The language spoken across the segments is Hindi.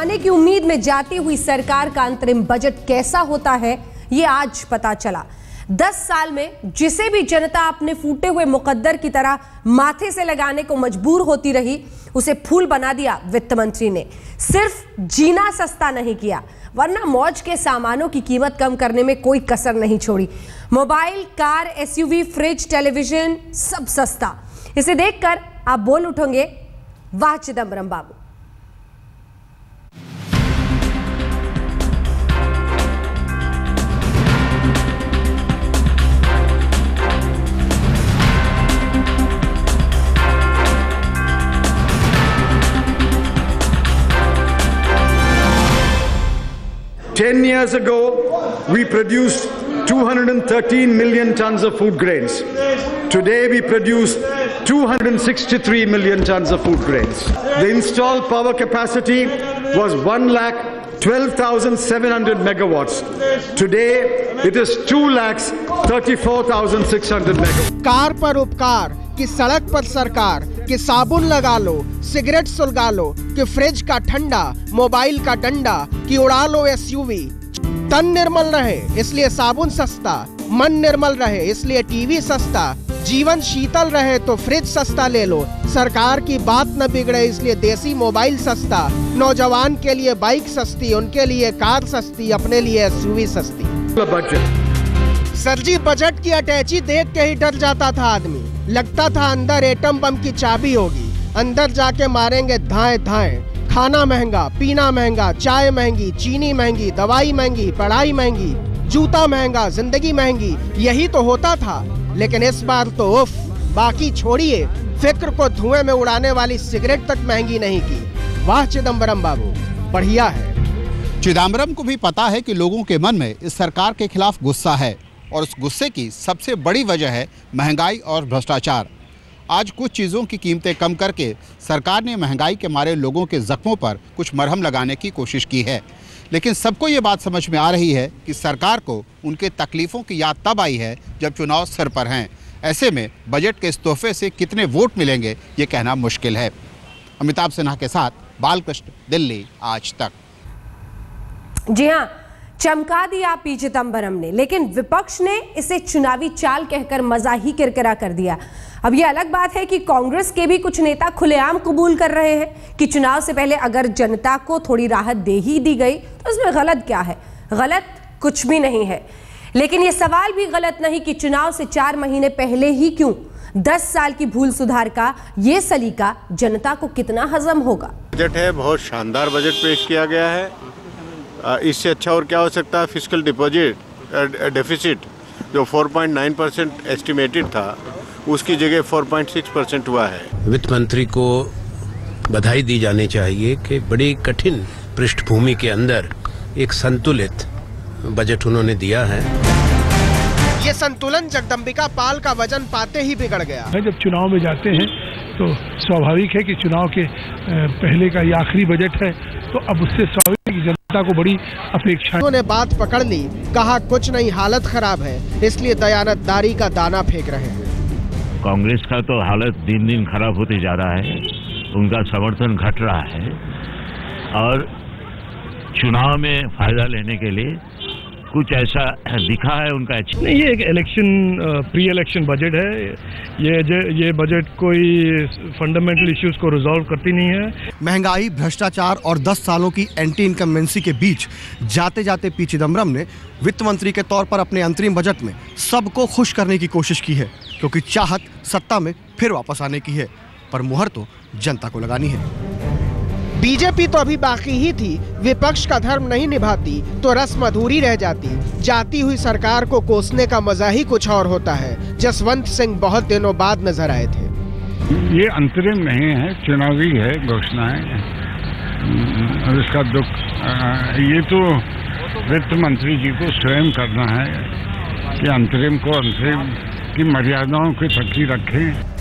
बढ़ाने की उम्मीद में जाती हुई सरकार का अंतरिम बजट कैसा होता है, ये आज पता चला। 10 साल में जिसे भी जनता अपने फूटे हुए मुकद्दर की तरह माथे से लगाने को मजबूर होती रही, उसे फूल बना दिया वित्त मंत्री ने। सिर्फ जीना सस्ता नहीं किया, वरना मौज के सामानों की कीमत कम करने में कोई कसर नहीं छोड़ी। Mobile, car, SUV, fridge, television, सब सस्ता। इसे देखकर आप बोल उठोगे, वाह चिदम्बरम बाबू। Ten years ago, we produced 213 million tons of food grains. Today, we produce 263 million tons of food grains. The installed power capacity was 1,12,700 megawatts. Today, it is 2,34,600 megawatts. Car पर उपकार कि सड़क पर सरकार, कि साबुन लगा लो, सिगरेट सुलगा लो, कि फ्रिज का ठंडा, मोबाइल का डंडा, कि उड़ा लो एसयूवी। तन निर्मल रहे इसलिए साबुन सस्ता, मन निर्मल रहे इसलिए टीवी सस्ता, जीवन शीतल रहे तो फ्रिज सस्ता ले लो, सरकार की बात न बिगड़े इसलिए देसी मोबाइल सस्ता, नौजवान के लिए बाइक सस्ती, उनके लिए कार सस्ती, अपने लिए एसयूवी सस्ती। सर जी, बजट की अटैची देख के ही डर जाता था आदमी। लगता था अंदर एटम बम की चाबी होगी, अंदर जाके मारेंगे धाए धाए। खाना महंगा, पीना महंगा, चाय महंगी, चीनी महंगी, दवाई महंगी, पढ़ाई महंगी, जूता महंगा, जिंदगी महंगी, यही तो होता था। लेकिन इस बार तो उफ, बाकी छोड़िए, फिक्र को धुएं में उड़ाने वाली सिगरेट तक महंगी नहीं की। वाह चिदम्बरम बाबू, बढ़िया है। चिदम्बरम को भी पता है कि लोगों के मन में इस सरकार के खिलाफ गुस्सा है, और उस गुस्से की सबसे बड़ी वजह है महंगाई और भ्रष्टाचार। आज कुछ चीज़ों की कीमतें कम करके सरकार ने महंगाई के मारे लोगों के जख्मों पर कुछ मरहम लगाने की कोशिश की है, लेकिन सबको ये बात समझ में आ रही है कि सरकार को उनके तकलीफ़ों की याद तब आई है जब चुनाव सिर पर हैं। ऐसे में बजट के इस तोहफे से कितने वोट मिलेंगे ये कहना मुश्किल है। अमिताभ सिन्हा के साथ बालकृष्ण, दिल्ली आज तक। जी हाँ, चमका दिया पी चिदम्बरम ने, लेकिन विपक्ष ने इसे चुनावी चाल कहकर मजा ही किरकिरा कर दिया। अब यह अलग बात है कि कांग्रेस के भी कुछ नेता खुलेआम कबूल कर रहे हैं कि चुनाव से पहले अगर जनता को थोड़ी राहत दे ही दी गई तो इसमें गलत क्या है। गलत कुछ भी नहीं है, लेकिन यह सवाल भी गलत नहीं कि चुनाव से 4 महीने पहले ही क्यों 10 साल की भूल सुधार का ये सलीका जनता को कितना हजम होगा। बजट है, बहुत शानदार बजट पेश किया गया है। इससे अच्छा और क्या हो सकता है। फिस्कल डेफिसिट जो 4.9% एस्टिमेटेड था, उसकी जगह 4.6% हुआ है। वित्त मंत्री को बधाई दी जानी चाहिए कि बड़ी कठिन पृष्ठभूमि के अंदर एक संतुलित बजट उन्होंने दिया है। ये संतुलन जगदम्बिका पाल का वजन पाते ही बिगड़ गया। जब चुनाव में जाते हैं तो स्वाभाविक है कि चुनाव के पहले का ये आखिरी बजट है, तो अब उससे स्वाभाविक जनता को बड़ी अपेक्षा। उन्होंने बात पकड़ ली, कहा कुछ नहीं, हालत खराब है इसलिए दयानतदारी का दाना फेंक रहे हैं। कांग्रेस का तो हालत दिन दिन खराब होते जा रहा है, उनका समर्थन घट रहा है और चुनाव में फायदा लेने के लिए कुछ ऐसा दिखा है उनका। नहीं, ये एक प्री इलेक्शन बजट है। ये बजट कोई फंडामेंटल इश्यूज को रिजॉल्व करती नहीं है। महंगाई, भ्रष्टाचार और 10 सालों की एंटी इनकम्बेंसी के बीच जाते जाते पी चिदम्बरम ने वित्त मंत्री के तौर पर अपने अंतरिम बजट में सबको खुश करने की कोशिश की है, क्योंकि चाहत सत्ता में फिर वापस आने की है, पर मुहर तो जनता को लगानी है। बीजेपी तो अभी बाकी ही थी, विपक्ष का धर्म नहीं निभाती तो रस्म अधूरी रह जाती। जाती हुई सरकार को कोसने का मजा ही कुछ और होता है। जसवंत सिंह बहुत दिनों बाद नजर आए थे। ये अंतरिम नहीं है, चुनावी है घोषणाएं, और इसका दुख ये तो वित्त मंत्री जी को स्वयं करना है कि अंतरिम को अंतरिम की मर्यादाओं के तक ही रखें।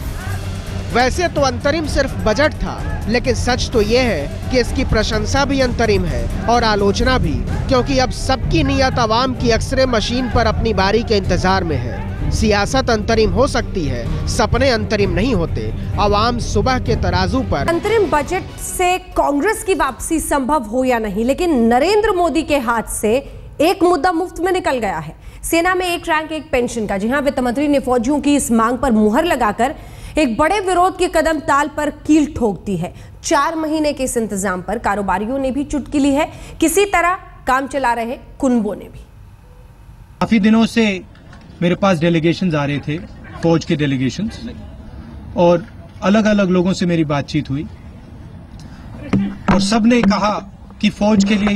वैसे तो अंतरिम सिर्फ बजट था, लेकिन सच तो ये है कि इसकी प्रशंसा भी अंतरिम है और आलोचना भी, क्योंकि अब सबकी नियत आवाम की एक्सरे मशीन पर अपनी बारी के इंतजार में है। सियासत अंतरिम हो सकती है, सपने अंतरिम नहीं होते। आवाम सुबह के तराजू पर अंतरिम बजट से कांग्रेस की वापसी संभव हो या नहीं, लेकिन नरेंद्र मोदी के हाथ से एक मुद्दा मुफ्त में निकल गया है। सेना में एक रैंक एक पेंशन का। जी हां, वित्त मंत्री ने फौजियों की इस मांग पर मुहर लगाकर एक बड़े विरोध के कदम ताल पर कील ठोक दी है। 4 महीने के इस इंतजाम पर कारोबारियों ने भी चुटकी ली है, किसी तरह काम चला रहे कुनबों ने भी। काफी दिनों से मेरे पास डेलीगेशंस आ रहे थे, फौज के डेलीगेशंस, और अलग अलग लोगों से मेरी बातचीत हुई और सबने कहा कि फौज के लिए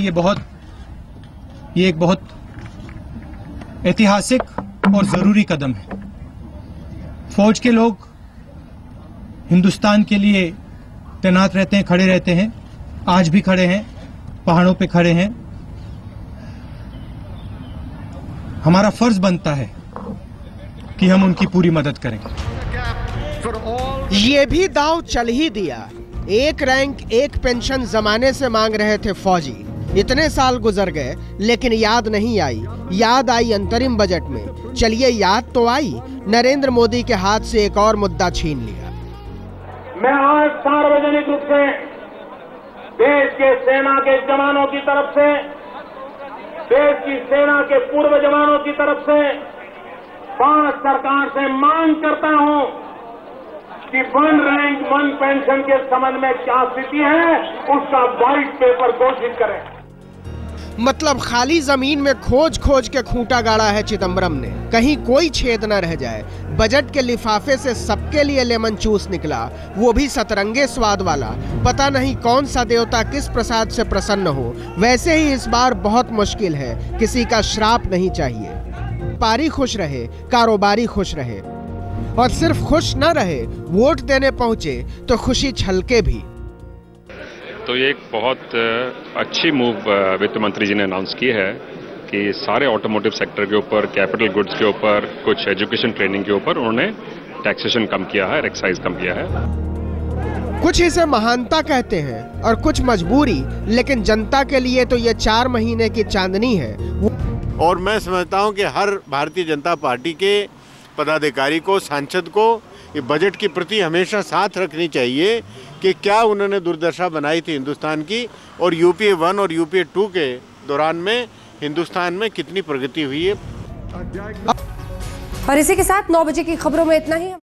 ये एक बहुत ऐतिहासिक और जरूरी कदम है। फौज के लोग हिंदुस्तान के लिए तैनात रहते हैं, खड़े रहते हैं, आज भी खड़े हैं, पहाड़ों पे खड़े हैं। हमारा फर्ज बनता है कि हम उनकी पूरी मदद करें। ये भी दांव चल ही दिया। एक रैंक एक पेंशन जमाने से मांग रहे थे फौजी। इतने साल गुजर गए लेकिन याद नहीं आई। याद आई अंतरिम बजट में। चलिए याद तो आई, नरेंद्र मोदी के हाथ से एक और मुद्दा छीन लिया। मैं आज सार्वजनिक रूप से देश के सेना के जवानों की तरफ से, देश की सेना के पूर्व जवानों की तरफ से भारत सरकार से मांग करता हूं कि 1 रैंक 1 पेंशन के संबंध में क्या स्थिति है, उसका व्हाइट पेपर घोषित करें। मतलब खाली जमीन में खोज खोज के खूंटा गाड़ा है चिदम्बरम ने, कहीं कोई छेद न रह जाए। बजट के लिफाफे से सबके लिए लेमन जूस निकला, वो भी सतरंगे स्वाद वाला। पता नहीं कौन सा देवता किस प्रसाद से प्रसन्न हो। वैसे ही इस बार बहुत मुश्किल है, किसी का श्राप नहीं चाहिए। व्यापारी खुश रहे, कारोबारी खुश रहे, और सिर्फ खुश न रहे, वोट देने पहुंचे तो खुशी छलके भी। तो ये एक बहुत अच्छी मूव वित्त मंत्री जी ने अनाउंस की है कि सारे ऑटोमोटिव सेक्टर के ऊपर, कैपिटल गुड्स के ऊपर, कुछ एजुकेशन ट्रेनिंग के ऊपर उन्होंने टैक्सेशन कम किया है, एक्साइज कम किया है। कुछ इसे महानता कहते हैं और कुछ मजबूरी, लेकिन जनता के लिए तो ये 4 महीने की चांदनी है। और मैं समझता हूं कि हर भारतीय जनता पार्टी के पदाधिकारी को, सांसद को ये बजट की प्रति हमेशा साथ रखनी चाहिए कि क्या उन्होंने दुर्दशा बनाई थी हिंदुस्तान की, और यूपीए 1 और यूपीए 2 के दौरान में हिंदुस्तान में कितनी प्रगति हुई है। और इसी के साथ 9 बजे की खबरों में इतना ही।